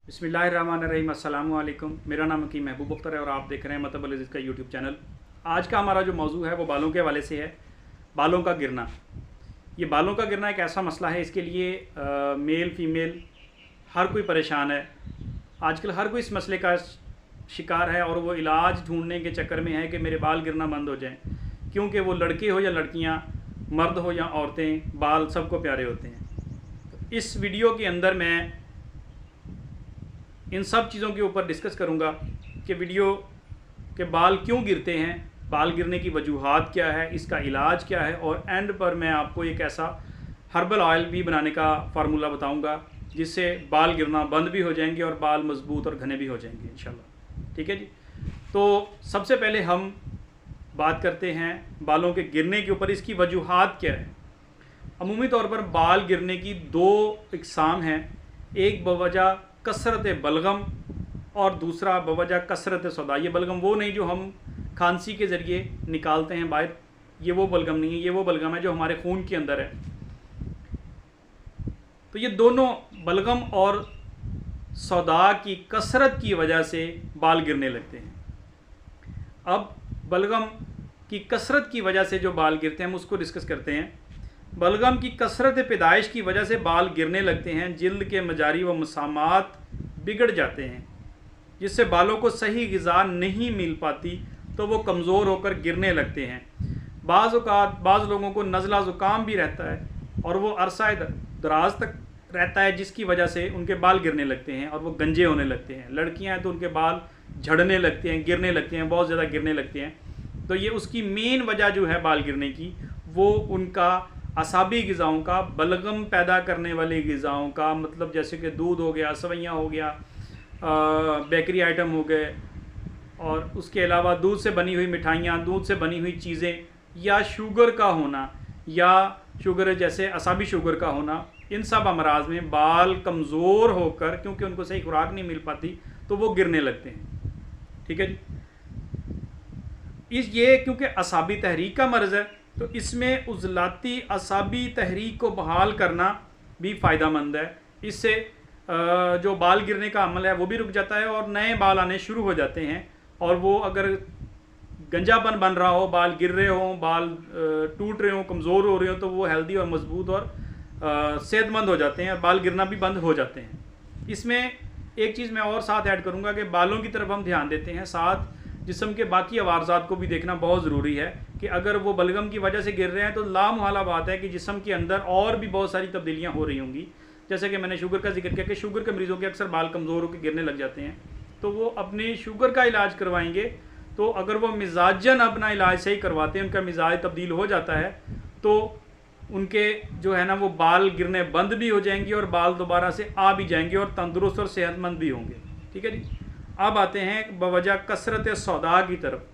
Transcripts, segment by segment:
बिस्मिल्लाहिर्रहमानिर्रहीम, अस्सलामु अलैकुम। मेरा नाम की महबूब अख्तर है और आप देख रहे हैं मतलब अजीज़ का यूट्यूब चैनल। आज का हमारा जो मौजू है वो बालों के हवाले से है। बालों का गिरना। ये बालों का गिरना एक ऐसा मसला है, इसके लिए मेल फीमेल हर कोई परेशान है। आजकल हर कोई इस मसले का शिकार है और वो इलाज ढूंढने के चक्कर में है कि मेरे बाल गिरना बंद हो जाएं, क्योंकि वो लड़के हो या लड़कियां, मर्द हो या औरतें, बाल सबको प्यारे होते हैं। इस वीडियो के अंदर मैं इन सब चीज़ों के ऊपर डिस्कस करूंगा कि वीडियो के बाल क्यों गिरते हैं, बाल गिरने की वजूहात क्या है, इसका इलाज क्या है, और एंड पर मैं आपको एक ऐसा हर्बल ऑयल भी बनाने का फार्मूला बताऊंगा जिससे बाल गिरना बंद भी हो जाएंगे और बाल मजबूत और घने भी हो जाएंगे इंशाल्लाह। ठीक है जी। तो सबसे पहले हम बात करते हैं बालों के गिरने के ऊपर, इसकी वजूहात क्या है। अमूमी तौर पर बाल गिरने की दो इकसाम हैं, एक बवजह कसरत बलगम और दूसरा बवजह कसरत सौदा। ये बलगम वो नहीं जो हम खांसी के ज़रिए निकालते हैं बाहर, ये वो बलगम नहीं है, ये वो बलगम है जो हमारे खून के अंदर है। तो ये दोनों बलगम और सौदा की कसरत की वजह से बाल गिरने लगते हैं। अब बलगम की कसरत की वजह से जो बाल गिरते हैं हम उसको डिस्कस करते हैं। बलगम की कसरत पैदाइश की वजह से बाल गिरने लगते हैं। जिल्द के मजारी व मसामात बिगड़ जाते हैं, जिससे बालों को सही ग़िज़ा नहीं मिल पाती तो वो कमज़ोर होकर गिरने लगते हैं। बाज़ लोगों को नज़ला ज़ुकाम भी रहता है और वो अरसा दराज तक रहता है, जिसकी वजह से उनके बाल गिरने लगते हैं और वो गंजे होने लगते हैं। लड़कियां हैं तो उनके बाल झड़ने लगते हैं, गिरने लगते हैं, बहुत ज़्यादा गिरने लगते हैं। तो ये उसकी मेन वजह जो है बाल गिरने की, वो उनका असाबी ग़िज़ाओं का, बलगम पैदा करने वाली ग़िज़ाओं का, मतलब जैसे कि दूध हो गया, सवैयाँ हो गया, बेकरी आइटम हो गए, और उसके अलावा दूध से बनी हुई मिठाइयाँ, दूध से बनी हुई चीज़ें, या शुगर का होना, या शुगर जैसे असाबी शुगर का होना, इन सब अमराज में बाल कमज़ोर होकर, क्योंकि उनको सही खुराक नहीं मिल पाती, तो वो गिरने लगते हैं। ठीक है जी। ये क्योंकि असाबी तहरीक का मर्ज़ है, तो इसमें उज़लाती असाबी तहरीक को बहाल करना भी फ़ायदेमंद है। इससे जो बाल गिरने का अमल है वो भी रुक जाता है और नए बाल आने शुरू हो जाते हैं। और वो अगर गंजापन बन रहा हो, बाल गिर रहे हों, बाल टूट रहे हों, कमज़ोर हो रहे हो, तो वो हेल्दी और मजबूत और सेहतमंद हो जाते हैं और बाल गिरना भी बंद हो जाते हैं। इसमें एक चीज़ मैं और साथ ऐड करूँगा कि बालों की तरफ हम ध्यान देते हैं, साथ जिस्म के बाकी अवारजात को भी देखना बहुत ज़रूरी है कि अगर वो बलगम की वजह से गिर रहे हैं तो लामुहाला बात है कि जिस्म के अंदर और भी बहुत सारी तब्दीलियाँ हो रही होंगी। जैसे कि मैंने शुगर का जिक्र किया कि शुगर के मरीज़ों के अक्सर बाल कमज़ोर होकर गिरने लग जाते हैं, तो वो अपने शुगर का इलाज करवाएंगे। तो अगर वो मिजाजन अपना इलाज सही करवाते हैं, उनका मिजाज तब्दील हो जाता है, तो उनके जो है ना वो बाल गिरने बंद भी हो जाएंगे और बाल दोबारा से आ भी जाएंगे और तंदुरुस्त और सेहतमंद भी होंगे। ठीक है जी। अब आते हैं बवजह कसरत सौदा की तरफ।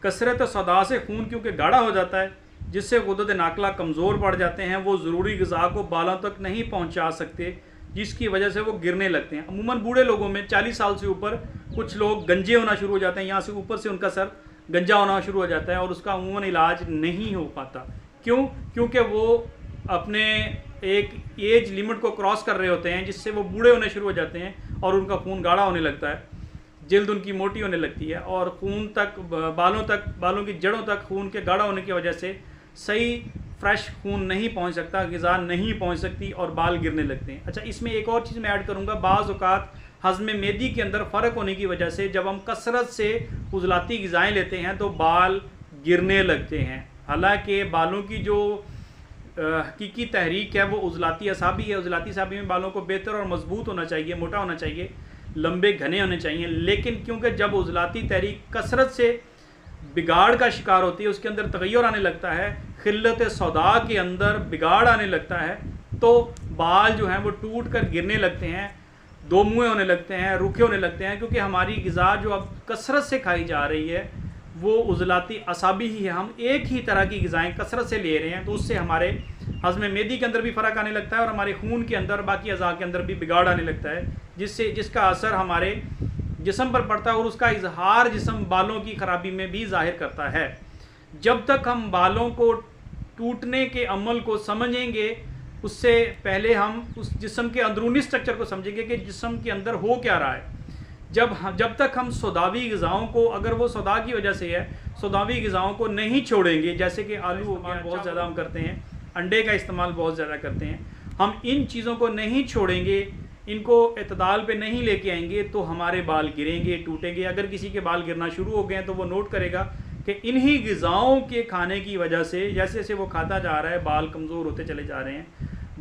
कसरत सौदा से खून क्योंकि गाढ़ा हो जाता है, जिससे गुदद नाकला कमज़ोर पड़ जाते हैं, वो ज़रूरी ग़िज़ा को बालों तक नहीं पहुंचा सकते, जिसकी वजह से वो गिरने लगते हैं। अमूमन बूढ़े लोगों में 40 साल से ऊपर कुछ लोग गंजे होना शुरू हो जाते हैं, यहाँ से ऊपर से उनका सर गंजा होना शुरू हो जाता है और उसका अमूमन इलाज नहीं हो पाता। क्यों? क्योंकि वो अपने एक एज लिमिट को क्रॉस कर रहे होते हैं, जिससे वो बूढ़े होने शुरू हो जाते हैं और उनका खून गाढ़ा होने लगता है, जिल्द उनकी मोटी होने लगती है और खून तक, बालों की जड़ों तक खून के गाढ़ा होने की वजह से सही फ्रेश खून नहीं पहुंच सकता, ग़िज़ा नहीं पहुंच सकती और बाल गिरने लगते हैं। अच्छा, इसमें एक और चीज़ मैं ऐड करूंगा, बाज़ औक़ात हज़्म मेदी के अंदर फ़र्क होने की वजह से जब हम कसरत से उज़लाती ग़िज़ाएँ लेते हैं तो बाल गिरने लगते हैं। हालांकि बालों की जो हकीकी तहरीक है वो उज़लाती असाबी है। उज़लाती असाबी में बालों को बेहतर और मजबूत होना चाहिए, मोटा होना चाहिए, लंबे घने होने चाहिए। लेकिन क्योंकि जब उज़लाती तहरीक कसरत से बिगाड़ का शिकार होती है, उसके अंदर तगय्युर आने लगता है, खिल्लत सौदा के अंदर बिगाड़ आने लगता है, तो बाल जो हैं वो टूट कर गिरने लगते हैं, दो मुँहे होने लगते हैं, रूखे होने लगते हैं, क्योंकि हमारी ग़िज़ा जो अब कसरत से खाई जा रही है वो उज़लाती असाबी ही है। हम एक ही तरह की ग़िज़ाएँ कसरत से ले रहे हैं, तो उससे हमारे हज़्म मेदी के अंदर भी फ़र्क आने लगता है और हमारे खून के अंदर, बाकी अज़ा के अंदर भी बिगाड़ आने लगता है, जिसका असर हमारे जिस्म पर पड़ता है और उसका इजहार जिस्म बालों की ख़राबी में भी ज़ाहिर करता है। जब तक हम बालों को टूटने के अमल को समझेंगे उससे पहले हम उस जिस्म के अंदरूनी स्ट्रक्चर को समझेंगे कि जिस्म के अंदर हो क्या रहा है। जब तक हम सौदावी ग़िज़ाओं को, अगर वो सौदा की वजह से है, सौदावी ग़िज़ाओं को नहीं छोड़ेंगे, जैसे कि आलू हो गया बहुत ज़्यादा हम करते हैं, अंडे का इस्तेमाल बहुत ज़्यादा करते हैं, हम इन चीज़ों को नहीं छोड़ेंगे, इनको इत्तदाल पे नहीं लेके आएंगे तो हमारे बाल गिरेंगे, टूटेंगे। अगर किसी के बाल गिरना शुरू हो गए हैं तो वो नोट करेगा कि इन्हीं ग़िज़ाओं के खाने की वजह से जैसे जैसे वो खाता जा रहा है बाल कमज़ोर होते चले जा रहे हैं,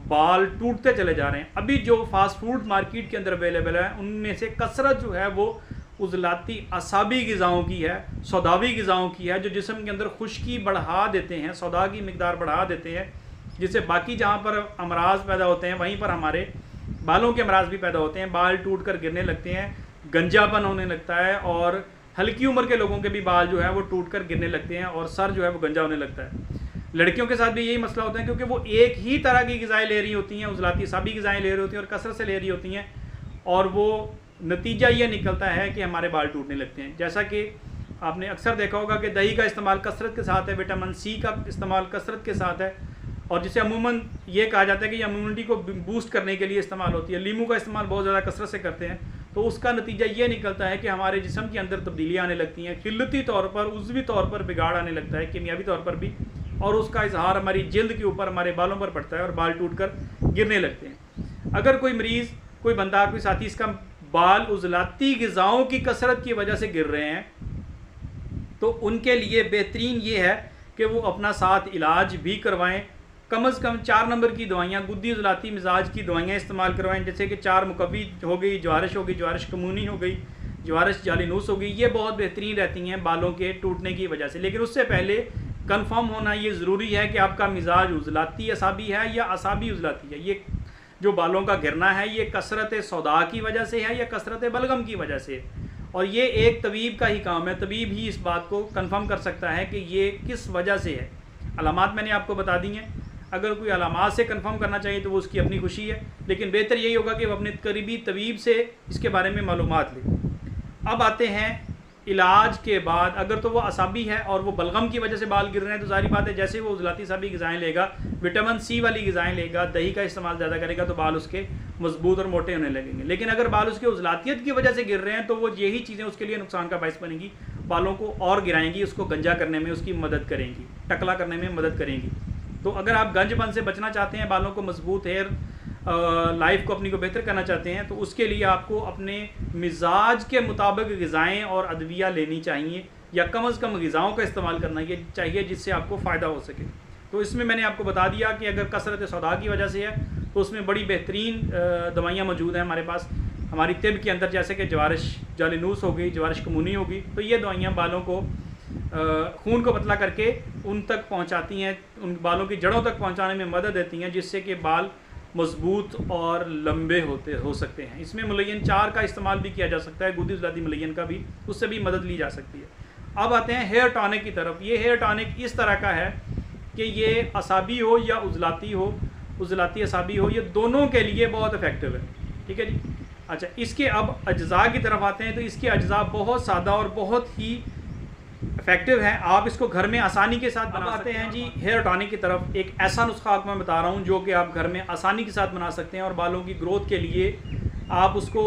बाल टूटते चले जा रहे हैं। अभी जो फास्ट फूड मार्केट के अंदर अवेलेबल है उनमें से कसरत जो है वो उज़लाती असाबी ग़िज़ाओं की है, सौदावी ग़िज़ाओं की है, जो जिस्म के अंदर खुश्की बढ़ा देते हैं, सौदा की मिकदार बढ़ा देते हैं, जिससे बाकी जहाँ पर अमराज पैदा होते हैं वहीं पर हमारे बालों के अमराज भी पैदा होते हैं, बाल टूट कर गिरने लगते हैं, गंजापन होने लगता है, और हल्की उम्र के लोगों के भी बाल जो है वो टूट कर गिरने लगते हैं और सर जो है वो गंजा होने लगता है। लड़कियों के साथ भी यही मसला होता है, क्योंकि वो एक ही तरह की ग़िज़ाएँ ले रही होती हैं, उज़लाती असाबी ग़िज़ाएँ ले रही होती हैं और कसरत से ले रही होती हैं, और वो नतीजा ये निकलता है कि हमारे बाल टूटने लगते हैं। जैसा कि आपने अक्सर देखा होगा कि दही का इस्तेमाल कसरत के साथ है, विटामिन सी का इस्तेमाल कसरत के साथ है, और जिसे अमूमन ये कहा जाता है कि इम्यूनिटी को बूस्ट करने के लिए इस्तेमाल होती है। लीमू का इस्तेमाल बहुत ज़्यादा कसरत से करते हैं, तो उसका नतीजा ये निकलता है कि हमारे जिस्म के अंदर तब्दीलियाँ आने लगती हैं, क़िल्लती तौर पर, उज़वी तौर पर बिगाड़ आने लगता है, कीमियावी तौर पर भी, और उसका इजहार हमारी जल्द के ऊपर, हमारे बालों पर पड़ता है और बाल टूट कर गिरने लगते हैं। अगर कोई मरीज़, कोई बंदा, कोई साथी इसका बाल उज़लाती ग़िज़ाओं की कसरत की वजह से गिर रहे हैं, तो उनके लिए बेहतरीन ये है कि वो अपना साथ इलाज भी करवाएं। कम अज़ कम 4 नंबर की दवाइयाँ, गुद्दी उज़लाती मिजाज की दवाइयाँ इस्तेमाल करवाएं, जैसे कि 4 मुकव्वी हो गई, जवारिश हो गई, जवारिश कमूनी हो गई, जवारिश जालिनूस हो गई। ये बहुत बेहतरीन रहती हैं बालों के टूटने की वजह से। लेकिन उससे पहले कंफर्म होना ये ज़रूरी है कि आपका मिजाज उज़लाती असाबी है या असाबी उज़लाती है। ये जो बालों का गिरना है ये कसरत सौदा की वजह से है या कसरत बलगम की वजह से, और ये एक तबीब का ही काम है। तबीब ही इस बात को कंफर्म कर सकता है कि ये किस वजह से है। अलामात मैंने आपको बता दी हैं, अगर कोई अलामात से कंफर्म करना चाहिए तो वो उसकी अपनी खुशी है, लेकिन बेहतर यही होगा कि वो अपने करीबी तबीब से इसके बारे में मालूमात ले। अब आते हैं इलाज के बाद, अगर तो वो असाबी है और वो बलगम की वजह से बाल गिर रहे हैं तो जारी बात है जैसे वो उज़लाती असाबी ग़िज़ाएँ लेगा, विटामिन सी वाली ग़िज़ाएँ लेगा, दही का इस्तेमाल ज़्यादा करेगा, तो बाल उसके मजबूत और मोटे होने लगेंगे। लेकिन अगर बाल उसके उज़लातियत की वजह से गिर रहे हैं तो वो यही चीज़ें उसके लिए नुकसान का बायस बनेंगी, बालों को और गिराएंगी, उसको गंजा करने में उसकी मदद करेंगी, टकला करने में मदद करेंगी। तो अगर आप गंजपन से बचना चाहते हैं, बालों को मजबूत, हेयर लाइफ को अपनी को बेहतर करना चाहते हैं, तो उसके लिए आपको अपने मिजाज के मुताबिक ग़िज़ाएँ और अदविया लेनी चाहिए, या कम अज़ कम ग़िज़ाओं का इस्तेमाल करना ये चाहिए जिससे आपको फ़ायदा हो सके। तो इसमें मैंने आपको बता दिया कि अगर कसरत सौदा की वजह से है तो उसमें बड़ी बेहतरीन दवाइयाँ मौजूद हैं हमारे पास, हमारी तिब के अंदर, जैसे कि जवारिश जालिनूस हो गई, जवारिश कमूनी होगी। तो ये दवाइयाँ बालों को खून को पतला करके उन तक पहुँचाती हैं, उन बालों की जड़ों तक पहुँचाने में मदद देती हैं, जिससे कि बाल मजबूत और लंबे हो सकते हैं। इसमें मुलय्यन 4 का इस्तेमाल भी किया जा सकता है, गुद्दी उज़लाती मुलय्यन का भी, उससे भी मदद ली जा सकती है। अब आते हैं हेयर टॉनिक की तरफ। ये हेयर टॉनिक इस तरह का है कि ये असाबी हो या उज़लाती हो, उज़लाती असाबी हो, ये दोनों के लिए बहुत इफ़ेक्टिव है। ठीक है जी। अच्छा, इसके अब अज्ज़ा की तरफ आते हैं। तो इसके अज्ज़ा बहुत सादा और बहुत ही इफेक्टिव है, आप इसको घर में आसानी के साथ बना सकते हैं। जी, हेयर टॉनिक की तरफ एक ऐसा नुस्खा आपको मैं बता रहा हूँ जो कि आप घर में आसानी के साथ बना सकते हैं, और बालों की ग्रोथ के लिए आप उसको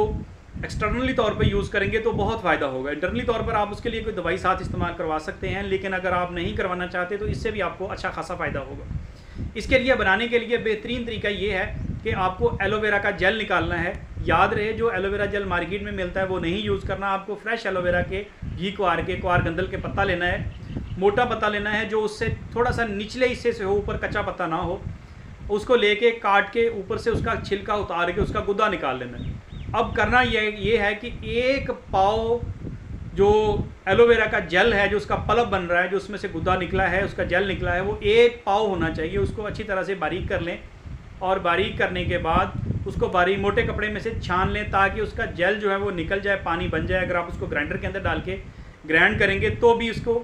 एक्सटर्नली तौर पे यूज़ करेंगे तो बहुत फ़ायदा होगा। इंटरनली तौर पर आप उसके लिए कोई दवाई साथ इस्तेमाल करवा सकते हैं, लेकिन अगर आप नहीं करवाना चाहते तो इससे भी आपको अच्छा खासा फ़ायदा होगा। इसके लिए बनाने के लिए बेहतरीन तरीका ये है कि आपको एलोवेरा का जेल निकालना है। याद रहे, जो एलोवेरा जेल मार्केट में मिलता है वो नहीं यूज़ करना, आपको फ्रेश एलोवेरा के घी क्वार गंदल के पत्ता लेना है, मोटा पत्ता लेना है जो उससे थोड़ा सा निचले हिस्से से हो, ऊपर कच्चा पत्ता ना हो। उसको लेके काट के ऊपर से उसका छिलका उतार के उसका गुद्दा निकाल लेना है। अब करना ये है कि 1 पाव जो एलोवेरा का जेल है, जो उसका पल्प बन रहा है, जो उसमें से गुद्दा निकला है, उसका जेल निकला है, वो 1 पाव होना चाहिए। उसको अच्छी तरह से बारीक कर लें, और बारीक करने के बाद उसको बारीक मोटे कपड़े में से छान लें ताकि उसका जेल जो है वो निकल जाए, पानी बन जाए। अगर आप उसको ग्राइंडर के अंदर डाल के ग्राइंड करेंगे तो भी उसको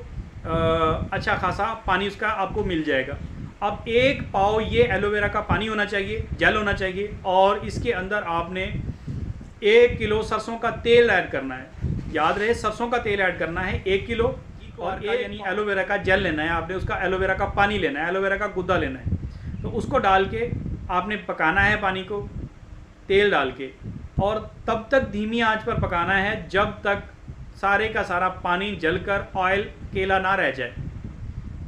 अच्छा खासा पानी उसका आपको मिल जाएगा। अब 1 पाव ये एलोवेरा का पानी होना चाहिए, जेल होना चाहिए, और इसके अंदर आपने 1 किलो सरसों का तेल ऐड करना है। याद रहे, सरसों का तेल ऐड करना है 1 किलो, और यानी एलोवेरा का जेल लेना है आपने, उसका एलोवेरा का पानी लेना है, एलोवेरा का गुद्दा लेना है। तो उसको डाल के आपने पकाना है पानी को तेल डाल के, और तब तक धीमी आंच पर पकाना है जब तक सारे का सारा पानी जलकर ऑयल केला ना रह जाए।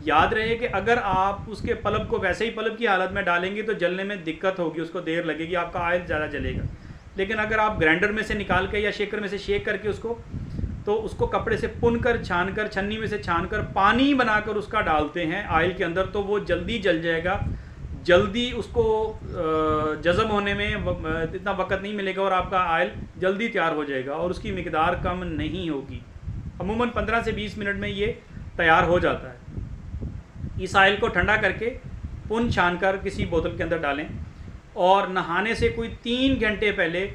याद रहे कि अगर आप उसके पल्प को वैसे ही पल्प की हालत में डालेंगे तो जलने में दिक्कत होगी, उसको देर लगेगी, आपका ऑयल ज़्यादा जलेगा। लेकिन अगर आप ग्राइंडर में से निकाल के या शेकर में से शेक करके उसको कपड़े से पुन कर, छान कर, छन्नी में से छान कर पानी बनाकर उसका डालते हैं ऑयल के अंदर, तो वो जल्दी जल जाएगा, जल्दी उसको जज़म होने में इतना वक्त नहीं मिलेगा और आपका ऑयल जल्दी तैयार हो जाएगा और उसकी मिकदार कम नहीं होगी। अमूमन 15 से 20 मिनट में ये तैयार हो जाता है। इस ऑयल को ठंडा करके पुन छान कर किसी बोतल के अंदर डालें और नहाने से कोई 3 घंटे पहले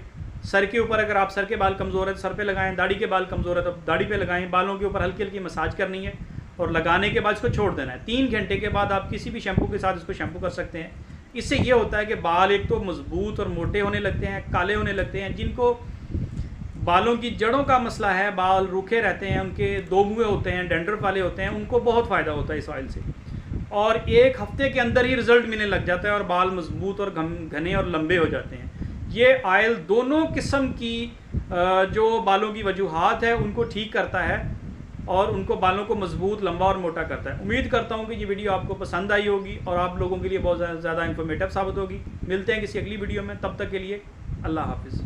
सर के ऊपर, अगर आप सर के बाल कमज़ोर है तो सर पे लगाएं, दाढ़ी के बाल कमज़ोर है तो दाढ़ी पे लगाएं, बालों के ऊपर हल्की हल्की मसाज करनी है और लगाने के बाद इसको छोड़ देना है। 3 घंटे के बाद आप किसी भी शैम्पू के साथ इसको शैम्पू कर सकते हैं। इससे ये होता है कि बाल एक तो मजबूत और मोटे होने लगते हैं, काले होने लगते हैं। जिनको बालों की जड़ों का मसला है, बाल रूखे रहते हैं, उनके दो मुँहे होते हैं, डैंड्रफ वाले होते हैं, उनको बहुत फ़ायदा होता है इस ऑयल से, और 1 हफ्ते के अंदर ही रिज़ल्ट मिलने लग जाता है और बाल मजबूत और घने और लंबे हो जाते हैं। ये ऑयल दोनों किस्म की जो बालों की वजूहात है उनको ठीक करता है और उनको बालों को मजबूत, लंबा और मोटा करता है। उम्मीद करता हूँ कि ये वीडियो आपको पसंद आई होगी और आप लोगों के लिए बहुत ज़्यादा इन्फॉर्मेटिव साबित होगी। मिलते हैं किसी अगली वीडियो में, तब तक के लिए अल्लाह हाफिज़।